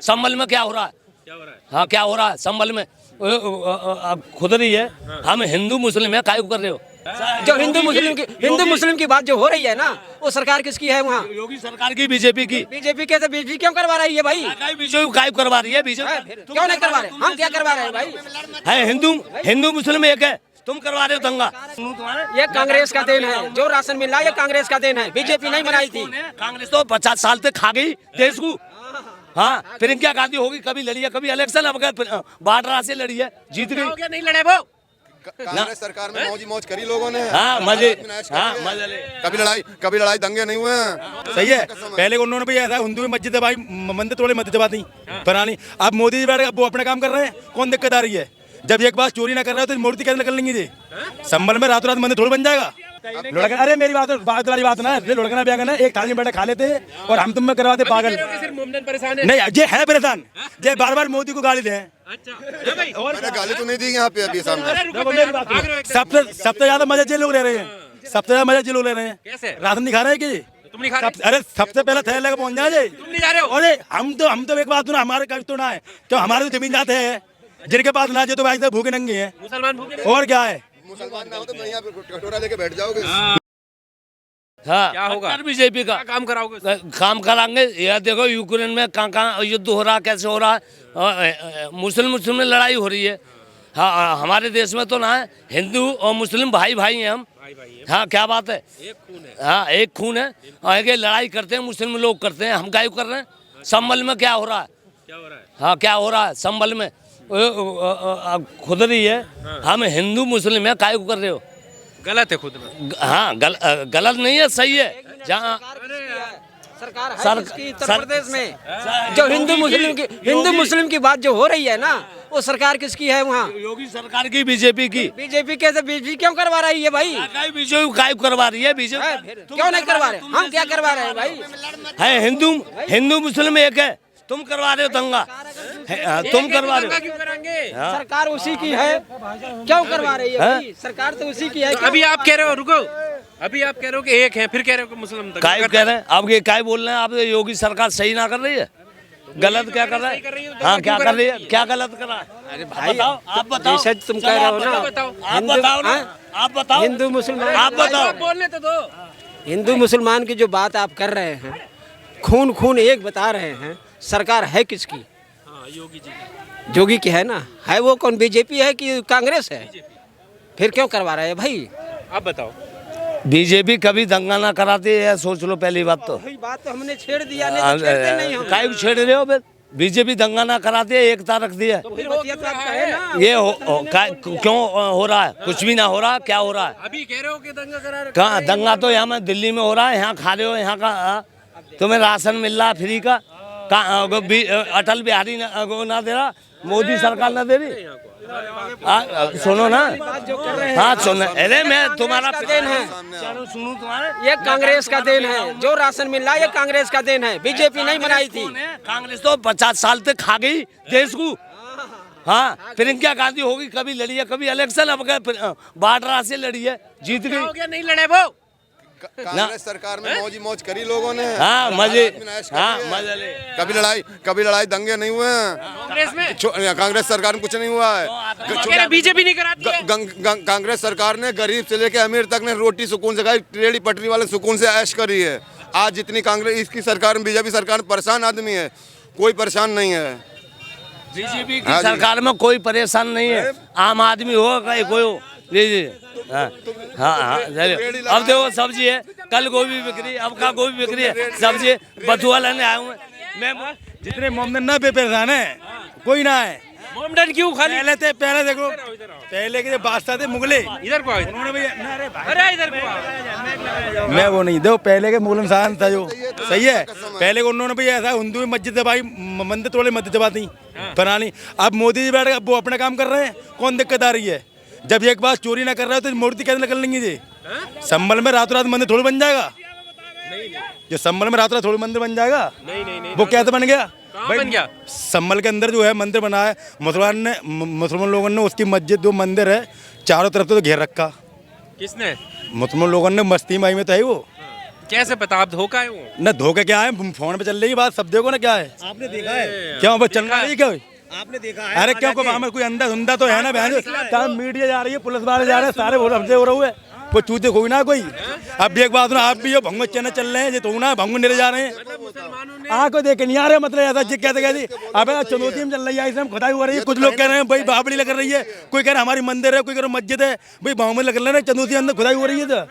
संभल में क्या हो रहा है? हाँ क्या हो रहा है संभल में? खुद रही है। हम हिंदू मुस्लिम है, काय को कर रहे हो? जो हिंदू मुस्लिम की बात जो हो रही है ना, वो सरकार किसकी है वहाँ? योगी सरकार की, बीजेपी की। बीजेपी के, तो बीजेपी क्यों करवा रही है भाई? बीजेपी काय करवा रही है? बीजेपी क्यों नहीं करवा रहे? हम क्या करवा रहे हैं भाई? है हिंदू मुस्लिम एक है, तुम करवा रहे हो दंगा। ये कांग्रेस का देन है, जो राशन मिल रहा है ये कांग्रेस का देन है, बीजेपी नहीं बनाई थी। कांग्रेस तो 50 साल तक खा गई देश को। हाँ, प्रियंका गांधी होगी, कभी लड़ी है, कभी इलेक्शन, अब बाढ़ से लड़ी है, जीत गई। नहीं लड़े वो। कांग्रेस सरकार में मौज मौज करी लोगों ने। हाँ मजे, हाँ मजे ले। कभी लड़ाई दंगे नहीं हुए हैं। सही है। पहले उन्होंने भी ऐसा हिंदू में मस्जिद भाई मंदिर तोड़े मस्जिद बाती बनानी। अब मोदी जी बैठ वो अपना काम कर रहे हैं, कौन दिक्कत आ रही है? जब एक बार चोरी ना कर रहे हो तो मूर्ति कैसे निकल लेंगे जी? संभल में रातों रात मंदिर थोड़ी बन जाएगा? लड़का, अरे मेरी बात वाली बात ना, लड़कना ब्याह करना, एक थाली में बैठा खा लेते और हम तुम में करवाते पागल। नहीं, ये है परेशान, ये बार बार मोदी को गाली दें। और मैंने गाली तो नहीं दी यहाँ पे अभी सामने। सबसे ज्यादा मजा जे लोग ले रहे हैं, सबसे ज्यादा मजा जे लोग ले रहे हैं। राशन नहीं खा रहे कि तुम नहीं खा रहे? अरे सबसे पहले थैले लेकर पहुंच जाए। तुम नहीं जा रहे हो? अरे हम तो एक बात सुना, हमारे कष्ट तो ना है, क्यों हमारे तो जमीन जाते हैं, जिनके पास ना जो तो भाई भूखे नंगे हैं। मुसलमान भूखे और क्या है? मुसलमान ना हो तो यहाँ पे कटोरा लेके बैठ जाओगे। हाँ, क्या होगा? बीजेपी का काम कराओगे? काम कराएंगे। यह देखो यूक्रेन में कहाँ युद्ध हो रहा है, कैसे हो रहा है, मुस्लिम में लड़ाई हो रही है। हाँ, हमारे देश में तो ना है, हिंदू और मुस्लिम भाई भाई हैं हम। हाँ क्या बात है, एक खून है। हाँ एक खून है। और ये लड़ाई करते हैं मुस्लिम लोग करते हैं, हम क्या कर रहे हैं? संभल में क्या हो रहा है? क्या हो रहा है? हाँ क्या हो रहा है संभल में? खुद रही है। हम हिंदू मुस्लिम है, काय को कर रहे हो? गलत है खुद में। हाँ गलत नहीं है, सही है। जहाँ सरकार है सर- उत्तर प्रदेश में, जो हिंदू मुस्लिम की बात जो हो रही है ना, वो सरकार किसकी है वहाँ? योगी सरकार की, बीजेपी की। बीजेपी के, तो बीजेपी क्यों करवा रही है भाई? बीजेपी काय करवा रही है? बीजेपी क्यों नहीं करवा रहे? हम क्या करवा रहे हैं भाई? है हिंदू मुस्लिम एक है, तुम करवा रहे हो दंगा। तुम करवा रहे हो। क्यों कराएंगे? सरकार उसी की है, क्यों करवा रही है भाई? सरकार तो उसी की है। अभी आप कह रहे हो, रुको, अभी आप कह रहे हो कि एक है, फिर कह रहे हो कि मुस्लिम काय कह रहे हैं? अब ये काय बोल रहे हैं आप? योगी सरकार सही ना कर रही है? गलत क्या कर रहा है? हाँ क्या कर रही है? क्या गलत कर रहा है? अरे भाई आप बताओ। जैसे तुम कह रहे हो ना, आप बताओ। हिंदू मुसलमान, आप बताओ। बोलने तो दो। हिंदू मुसलमान की जो बात आप कर रहे हैं, खून एक बता रहे हैं, सरकार है किसकी? योगी जी, योगी की है ना। है वो कौन? बीजेपी है कि कांग्रेस है? फिर क्यों करवा रहे हैं भाई? आप बताओ। बीजेपी कभी दंगा ना कराती है, सोच लो पहली बात तो। वही बात तो हमने छेड़ दिया, नहीं तो छेड़ते नहीं हम। काय छेड़ रहे हो? बीजेपी दंगा ना कराती है, एकता रखती है। तो फिर हो ना। ये क्यों हो रहा है? कुछ भी ना हो रहा। क्या हो रहा है? अभी कह रहे हो कि दंगा करा रहे? कहाँ दंगा? तो यहाँ में दिल्ली में हो रहा है, यहाँ खा रहे हो, यहाँ का तुम्हें राशन मिल रहा है फ्री का। अटल बिहारी ना दे रहा, मोदी सरकार ना दे रही। सुनो ना, हाँ सुनो। अरे मैं तुम्हारा देन है, सुनू तुम्हारे। ये कांग्रेस का देन है, जो राशन मिल रहा है ये कांग्रेस का देन है, बीजेपी नहीं बनाई थी। कांग्रेस तो 50 साल तक खा गई देश को। हाँ, प्रियंका गांधी होगी, कभी लड़ी है, कभी इलेक्शन, अब बाढ़ से लड़ी है, जीत गई। नहीं लड़े वो। कांग्रेस सरकार में मौज मौज करी लोगों ने। हाँ मजे, हाँ मजे ले। कभी लड़ाई दंगे नहीं हुए हैं। कांग्रेस में, कांग्रेस सरकार में कुछ नहीं हुआ है। बीजेपी नहीं कराती है। कांग्रेस सरकार ने गरीब से लेके अमीर तक ने रोटी सुकून से खाई, रेहड़ी पटरी वाले सुकून से ऐश करी है। आज जितनी कांग्रेस इसकी सरकार में, बीजेपी सरकार में परेशान आदमी है, कोई परेशान नहीं है। बीजेपी की सरकार में कोई परेशान नहीं है, आम आदमी हो कोई हो। जी हाँ हाँ। अब देखो सब्जी है, कल गोभी बिक्री, अब का गोभी बिक्री है, सब्जी बथुआ लेने आया हूँ मैं। जितने मोमडन ना परेशान है, कोई ना है। मोमडन क्यों खाली? पहले देखो, पहले के बादशाह थे मुगले, इधर को उन्होंने भी अरे इधर को। मैं वो नहीं, देखो पहले के मुगल इंसान था जो सही है। पहले को उन्होंने भी ऐसा हिंदू में मस्जिद भाई मंदिर तोड़े मस्जिद बाती बनानी। अब मोदी जी बैठ वो अपना काम कर रहे हैं, कौन दिक्कत आ रही है? जब एक बार चोरी ना कर रहे हो तो मूर्ति कैसे निकल लेंगी जी? संभल में रातों रात मंदिर थोड़ी बन जाएगा? जो संभल में रातों रात थोड़ी मंदिर बन जाएगा? नहीं। वो कैसे बन गया भाई? बन गया संभल के अंदर जो है मंदिर बना है, मुसलमान लोगों ने उसकी मस्जिद जो मंदिर है चारों तरफ तो घेर रखा। किसने? मुसलमान लोगों ने मस्ती माई में तो है वो। कैसे पता आप धोखा है वो? न धोखे क्या है, फोन पे चल रही बात, सब देखो ना क्या है। आपने देखा है? क्यों बस चल रहा है क्या? आपने देखा है? अरे क्यों हमें कोई अंधा धुंधा तो है ना बहन, क्या मीडिया जा रही है, पुलिस वाले जा रहे हैं, सारे वो सबसे हो रहे हुए, कोई चूते कोई ना कोई। अब भी एक बात ना, आप भी हो भंगो चैनल चल रहे हैं, ये तो ना भंगो निरे जा रहे हैं, आँख को देख नहीं आ रहे, मतलब ऐसा कहते कहते अब चुनौती में चल रही है, इसमें खुदाई हो रही है। कुछ लोग कह रहे हैं भाई बाबरी लग रही है, कोई कह रहा है हमारी मंदिर है, कोई कह रहा मस्जिद है, भाई बाहू में लग रहे हैं, चंदौती अंदर खुदाई हो रही है। तो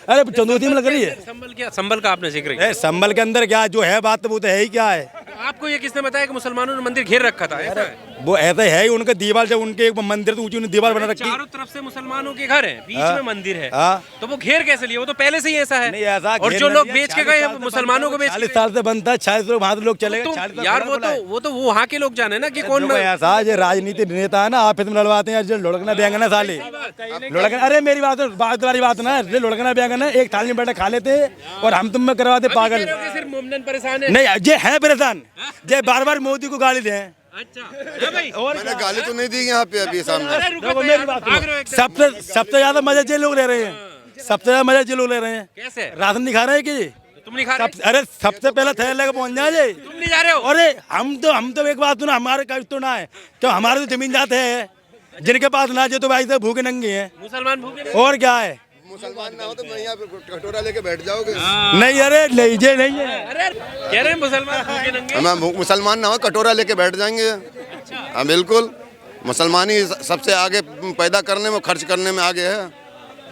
अरे चंदौती में लग रही है। संबल का आपने जिक्र किया। संबल के अंदर क्या जो है बात, तो वो तो है ही क्या है। आपको ये किसने बताया कि मुसलमानों ने मंदिर घेर रखा था? ऐसा है? वो ऐसा है ही, उनका दीवार जब उनके एक मंदिर तो ऊंची दीवार बना रखी, चारों तरफ से मुसलमानों के घर है, बीच में मंदिर है, हाँ। तो वो घेर कैसे लिए? वो तो पहले से ही ऐसा है। नहीं ऐसा और जो लोग बेच के गए हैं मुसलमानों को, 40 साल से बनता है, 40 लोग वहाँ लोग चले गए यार। वो तो वहाँ के लोग जाने ना कि कौन ऐसा जो राजनीति नेता है ना, आपस में लड़वाते हैं, जो लुढ़कना बैंगना साले लुढ़कना। अरे मेरी बात वाली बात ना, लुढ़कना बैंगना एक थाली में बैठे खा लेते हैं और हम तुम में करवाते पागल। सिर्फ मोमडन परेशान है? नहीं ये है परेशान, ये बार बार मोदी को गाली दें। अच्छा भाई, और मैंने गाली तो नहीं दी यहाँ पे अभी सामने। देखो मेरी बात सुनो, सबसे ज्यादा मजे जे लोग ले रहे हैं, सबसे ज्यादा मजे जे लोग ले रहे हैं। कैसे? राशन नहीं खा रहे हैं कि तुम नहीं खा रहे? अरे सबसे पहले थैले लेकर पहुंच जाए। तुम नहीं जा रहे हो? अरे हम तो एक बात सुना, हमारे कष्ट तो ना है, क्यों हमारे तो जमीन जाते हैं, जिनके पास ना जो तो भाई से भूखे नंगे हैं। मुसलमान भूखे और क्या है? मुसलमान ना हो तो मैं यहाँ पे कटोरा लेके बैठ जाओगे। नहीं अरे लीजिए नहीं है। अरे कह रहे हैं मुसलमान भूखे नंगे। मैं मुसलमान ना हो कटोरा लेके बैठ जाएंगे। हाँ बिल्कुल, मुसलमान ही सबसे आगे पैदा करने में, खर्च करने में आगे है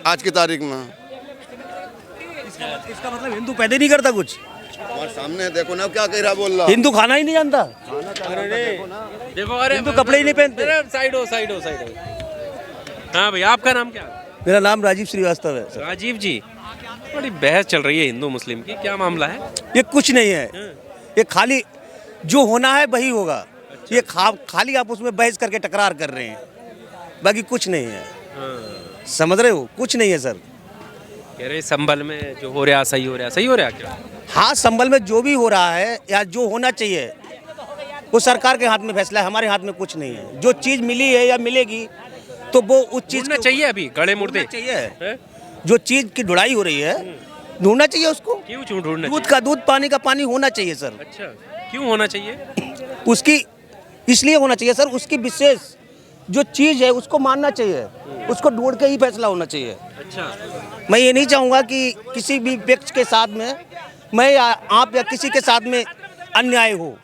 आज की तारीख में। इसका मतलब हिंदू पैदा नहीं करता कुछ? हमारे सामने देखो ना क्या कह रहा, बोल रहा। हिंदू खाना ही नहीं जानता, देखो अरे हिंदू कपड़े ही नहीं पहनते। साइड हो। हाँ भाई, आपका नाम क्या? मेरा नाम राजीव श्रीवास्तव है। राजीव जी, बड़ी बहस चल रही है हिंदू मुस्लिम की, क्या मामला है? ये कुछ नहीं है, ये खाली जो होना है वही होगा। ये खाली आप उसमें बहस करके टकरार कर रहे हैं, बाकी कुछ नहीं है। समझ रहे हो? कुछ नहीं है सर। कह रहे संभल में जो हो रहा सही हो रहा क्या? हाँ, संभल में जो भी हो रहा है या जो होना चाहिए वो सरकार के हाथ में फैसला है, हमारे हाथ में कुछ नहीं है। जो चीज़ मिली है या मिलेगी तो वो उस चीज़ को चाहिए, अभी गड़े मुर्दे चाहिए। जो चीज़ की ढुलाई हो रही है ढूंढना चाहिए उसको। क्यों ढूंढना? दूध का दूध, पानी का पानी होना चाहिए सर। अच्छा, क्यों होना चाहिए? उसकी इसलिए होना चाहिए सर, उसकी विशेष जो चीज़ है उसको मानना चाहिए, उसको ढूंढ के ही फैसला होना चाहिए। अच्छा, मैं ये नहीं चाहूँगा कि किसी भी व्यक्ति के साथ में मैं या आप या किसी के साथ में अन्याय हो,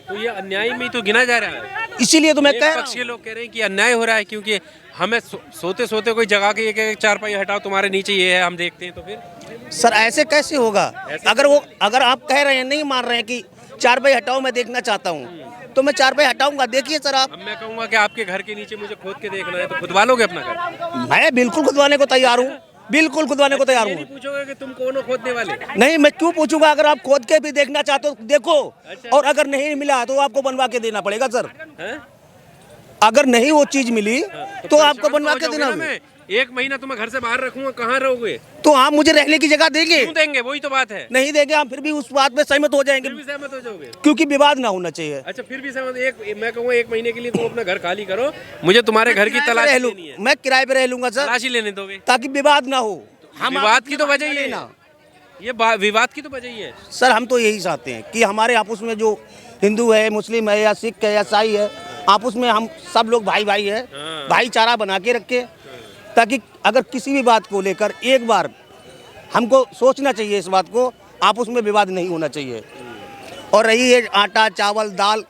तो ये अन्याय में तो गिना जा रहा है। इसीलिए तो मैं कह रहा पक्ष के लोग कह रहे हैं कि अन्याय हो रहा है, क्योंकि हमें सोते सोते कोई जगह के एक चारपाई हटाओ, तुम्हारे नीचे ये है, हम देखते हैं। तो फिर सर ऐसे कैसे होगा? अगर आप कह रहे हैं, नहीं मान रहे हैं कि चारपाई हटाओ, मैं देखना चाहता हूँ तो मैं चारपाई हटाऊंगा। देखिए सर, आप, अब मैं कहूँगा कि आपके घर के नीचे मुझे खोद के देखना है, तो खुदवा लोगे अपना घर? मैं बिल्कुल खुदवाने को तैयार हूँ, बिल्कुल खुदवाने को तैयार ये हूँ। नहीं पूछोगे कि तुम कौन हो खोदने वाले? नहीं, मैं क्यों पूछूंगा? अगर आप खोद के भी देखना चाहते हो तो देखो, और अगर नहीं मिला तो आपको बनवा के देना पड़ेगा सर। अगर नहीं वो चीज मिली तो आपको बनवा के देना होगा। एक महीना तुम्हें घर से बाहर रखूंगा, कहाँ रहोगे? तो आप मुझे रहने की जगह देंगे? क्यों देंगे? वही तो बात है। नहीं देंगे, हम फिर भी उस बात में सहमत हो जाएंगे। फिर भी सहमत हो जाओगे? क्योंकि विवाद ना होना चाहिए। अच्छा, फिर भी सहमत। मैं कहूँगा 1 महीने के लिए तुम अपना घर खाली करो, मुझे तुम्हारे घर की तलाशी लेनी है। मैं किराए पे रह लूंगा सर। तलाशी लेने दोगे? ताकि विवाद ना हो। विवाद की तो वजह ही है ना, ये विवाद की तो वजह ही है सर। हम तो यही चाहते हैं कि हमारे आपस में जो हिंदू है, मुस्लिम है, या सिख है, या ईसाई है, आपस में हम सब लोग भाई भाई है, भाईचारा बना के रखे, ताकि अगर किसी भी बात को लेकर एक बार हमको सोचना चाहिए, इस बात को आपस में विवाद नहीं होना चाहिए। और रही है आटा, चावल, दाल,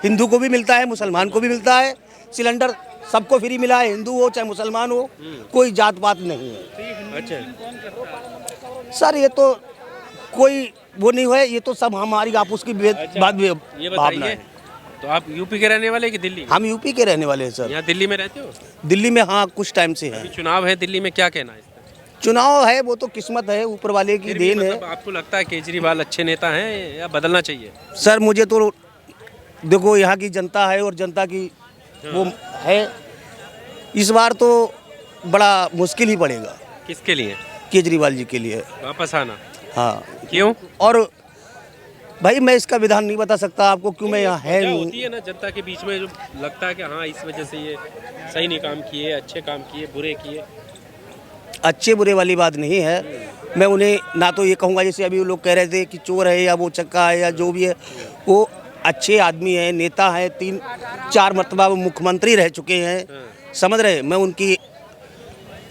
हिंदू को भी मिलता है, मुसलमान को भी मिलता है। सिलेंडर सबको फ्री मिला है, हिंदू हो चाहे मुसलमान हो, कोई जात पात नहीं है। अच्छा सर, ये तो कोई वो नहीं है, ये तो सब हमारी आपस की भावना है। तो आप यूपी के रहने वाले कि दिल्ली? हम यूपी के रहने वाले हैं सर। यहाँ दिल्ली में रहते हो? दिल्ली में हाँ, कुछ टाइम से है। चुनाव है दिल्ली में, क्या कहना है? चुनाव है वो तो किस्मत है, ऊपर वाले की देन है। आपको लगता है केजरीवाल अच्छे नेता हैं या बदलना चाहिए? सर मुझे तो देखो, यहाँ की जनता है और जनता की वो है, इस बार तो बड़ा मुश्किल ही पड़ेगा। किसके लिए? केजरीवाल जी के लिए वापस आना। हाँ। क्यों? और भाई मैं इसका विधान नहीं बता सकता आपको, क्यों मैं यहाँ है क्या नहीं। होती है ना जनता के बीच में जो लगता है कि हाँ इस वजह से ये सही नहीं काम किए, अच्छे काम किए, बुरे किए। अच्छे बुरे वाली बात नहीं है, मैं उन्हें ना तो ये कहूँगा जैसे अभी वो लोग कह रहे थे कि चोर है या वो चक्का है या जो भी है, वो अच्छे आदमी हैं, नेता हैं, 3-4 मरतबा वो मुख्यमंत्री रह चुके हैं, समझ रहे। मैं उनकी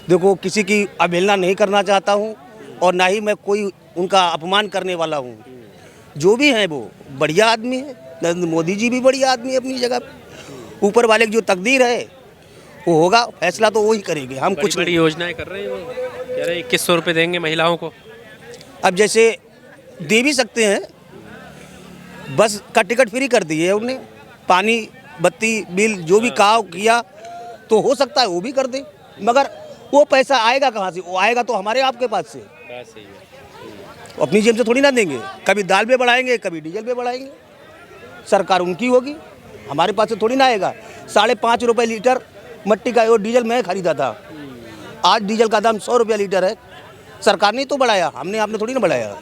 देखो किसी की अवहेलना नहीं करना चाहता हूँ और ना ही मैं कोई उनका अपमान करने वाला हूँ। जो भी हैं वो बढ़िया आदमी है, नरेंद्र मोदी जी भी बढ़िया आदमी है अपनी जगह पे। ऊपर वाले की जो तकदीर है वो होगा, फैसला तो वो ही करेंगे, हम कुछ बड़ी नहीं। योजनाएं कर रहे हैं वो, कह रहे हैं 2100 रुपये देंगे महिलाओं को। अब जैसे दे भी सकते हैं, बस का टिकट फ्री कर दिए उन्होंने, पानी बत्ती बिल जो भी कहा किया तो हो सकता है वो भी कर दे, मगर वो पैसा आएगा कहाँ से? वो आएगा तो हमारे आपके पास से, अपनी जेब से थोड़ी ना देंगे। कभी दाल पे बढ़ाएंगे, कभी डीजल पे बढ़ाएंगे, सरकार उनकी होगी, हमारे पास से थोड़ी ना आएगा। 5.5 रुपये लीटर मट्टी का वो डीजल मैं खरीदा था, आज डीजल का दाम 100 रुपया लीटर है। सरकार ने तो बढ़ाया, हमने आपने थोड़ी ना बढ़ाया।